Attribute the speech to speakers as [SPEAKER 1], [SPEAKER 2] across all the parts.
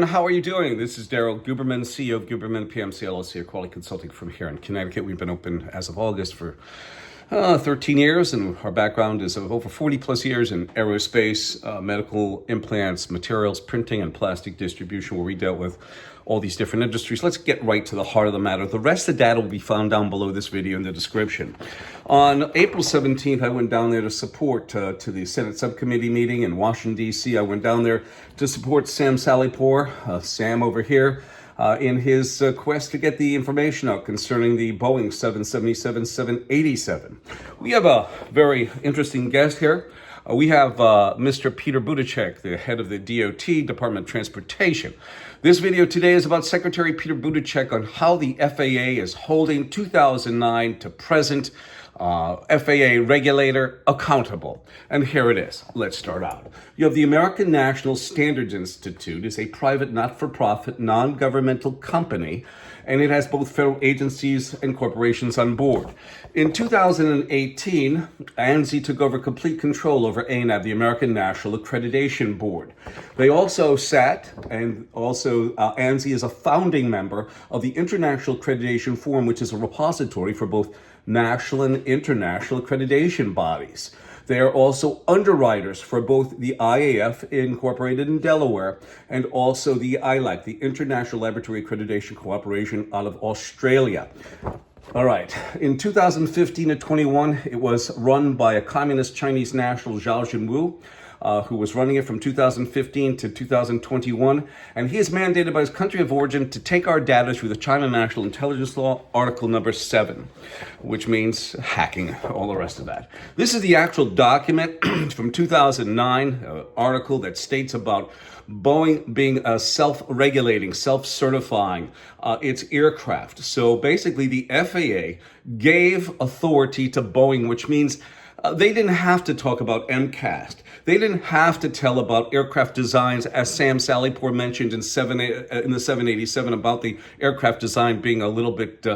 [SPEAKER 1] How are you doing? This is Daryl Guberman, CEO of Guberman PMC LLC, a quality consulting firm here in Connecticut. We've been open as of August for 13 years, and our background is of over 40 plus years in aerospace, medical implants, materials, printing, and plastic distribution, where we dealt with all these different industries. Let's get right to the heart of the matter. The rest of the data will be found down below this video in the description. On April 17th, I went down there to support to the Senate subcommittee meeting in Washington, D.C. I went down there to support Sam Salihpour, Sam over here, in his quest to get the information out concerning the Boeing 777-787. We have a very interesting guest here. We have Mr. Peter Buttigieg, the head of the DOT, Department of Transportation. This video today is about Secretary Peter Buttigieg on how the FAA is holding 2009 to present FAA regulator accountable. And here it is. Let's start out. You have the American National Standards Institute. Is a private, not-for-profit, non-governmental company, and it has both federal agencies and corporations on board. In 2018, ANSI took over complete control over ANAB, the American National Accreditation Board. They also sat, and also ANSI is a founding member of the International Accreditation Forum, which is a repository for both national and international accreditation bodies. They are also underwriters for both the IAF Incorporated in Delaware and also the ILAC, the International Laboratory Accreditation Cooperation out of Australia. All right, in 2015 to 21, it was run by a communist Chinese national, Zhao Jinwu, who was running it from 2015 to 2021, and he is mandated by his country of origin to take our data through the China National Intelligence Law, Article number 7, which means hacking, all the rest of that. This is the actual document from 2009, article that states about Boeing being self-regulating, self-certifying its aircraft. So basically the FAA gave authority to Boeing, which means they didn't have to talk about MCAST. They didn't have to tell about aircraft designs, as Sam Salihpour mentioned in the 787 about the aircraft design being a little bit,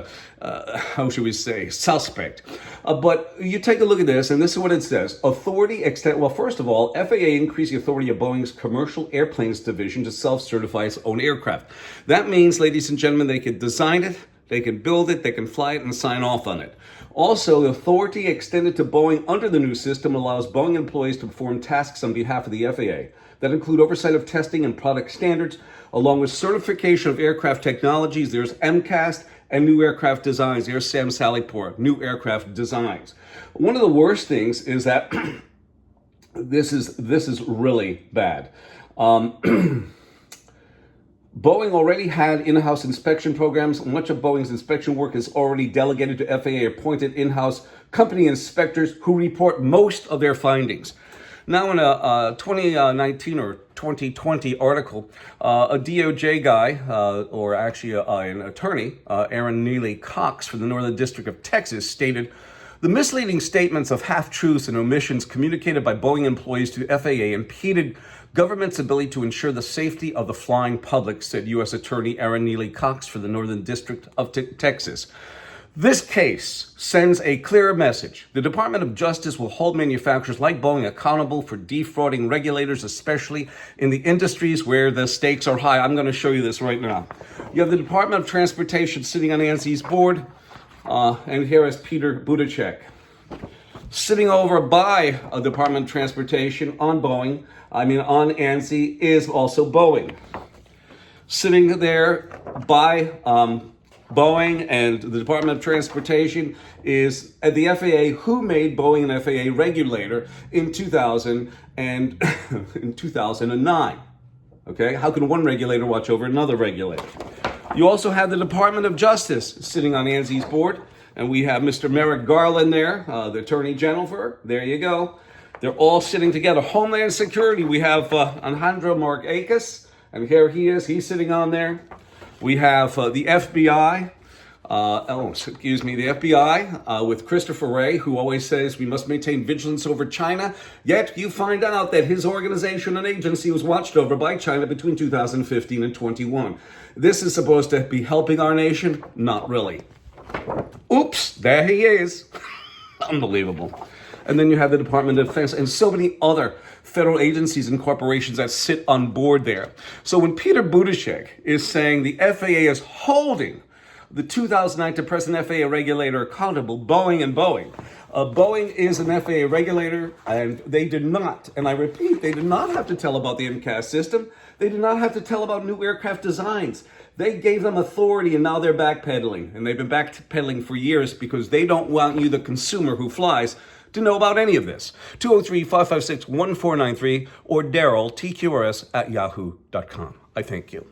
[SPEAKER 1] how should we say, suspect. But you take a look at this, and this is what it says. Authority extend. Well, first of all, FAA increased the authority of Boeing's commercial airplanes division to self-certify its own aircraft. That means, ladies and gentlemen, they can design it, they can build it, they can fly it, and sign off on it. Also, the authority extended to Boeing under the new system allows Boeing employees to perform tasks on behalf of the FAA that include oversight of testing and product standards, along with certification of aircraft technologies. There's MCAST and new aircraft designs. There's Sam Salihpour, new aircraft designs. One of the worst things is that this is really bad. Boeing already had in-house inspection programs. Much of Boeing's inspection work is already delegated to FAA-appointed in-house company inspectors who report most of their findings. Now, in a 2019 or 2020 article, a DOJ guy, or actually an attorney, Aaron Neely Cox from the Northern District of Texas, stated, "The misleading statements of half-truths and omissions communicated by Boeing employees to FAA impeded government's ability to ensure the safety of the flying public," said U.S. Attorney Aaron Neely Cox for the Northern District of Texas. This case sends a clear message. The Department of Justice will hold manufacturers like Boeing accountable for defrauding regulators, especially in the industries where the stakes are high. I'm going to show you this right now. You have the Department of Transportation sitting on ANSI's board, and here is Peter Buttigieg. Sitting over by a Department of Transportation on on ANSI is also Boeing. Sitting there by Boeing and the Department of Transportation is the FAA, who made Boeing an FAA regulator in 2009. Okay, how can one regulator watch over another regulator? You also have the Department of Justice sitting on ANSI's board. And we have Mr. Merrick Garland there, the Attorney General. There you go. They're all sitting together. Homeland Security, we have Alejandro Mayorkas, and here he is. He's sitting on there. We have the FBI. The FBI with Christopher Wray, who always says we must maintain vigilance over China. Yet you find out that his organization and agency was watched over by China between 2015 and 21. This is supposed to be helping our nation? Not really. Oops, there he is. Unbelievable. And then you have the Department of Defense and so many other federal agencies and corporations that sit on board there. So when Peter Buttigieg is saying the FAA is holding the 2009 to present FAA regulator accountable, Boeing and Boeing. Boeing is an FAA regulator, and they did not, and I repeat, they did not have to tell about the MCAS system. They did not have to tell about new aircraft designs. They gave them authority, and now they're backpedaling. And they've been backpedaling for years because they don't want you, the consumer who flies, to know about any of this. 203-556-1493 or Daryl, TQRS, @yahoo.com. I thank you.